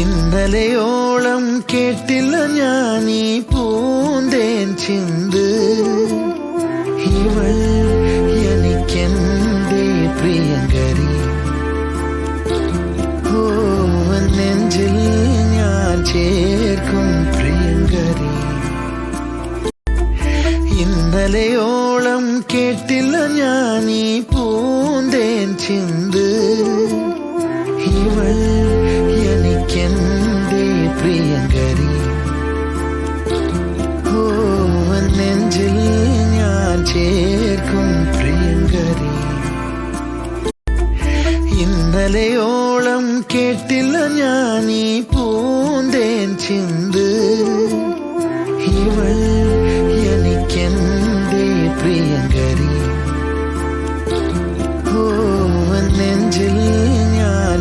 ഇന്നലെയോളം കേട്ടില്ല ഞാനീ പൂന്തേൻ ചിന്ത്. ഇവൾ എനിക്കെന്തേ പ്രിയങ്കരി, ഓ നെഞ്ചിൽ ഞാൻ ചേർക്കും പ്രിയങ്കരി. ഇന്നലെയോളം കേട്ടില്ല ഞാനീ പൂന്തേൻ ചിന്ത്. ഇവൾ എനിക്കെന്തേ പ്രിയങ്കരി, ഓ നെഞ്ചിൽ ഞാൻ ചേർക്കും പ്രിയങ്കരി. ഇന്നലെയോളം കേട്ടില്ല ഞാനീ പൂന്തേൻ ചിന്ത്. ഇവൾ എനിക്കെന്തേ പ്രിയങ്കരി, ഓ നെഞ്ചിൽ ഞാൻ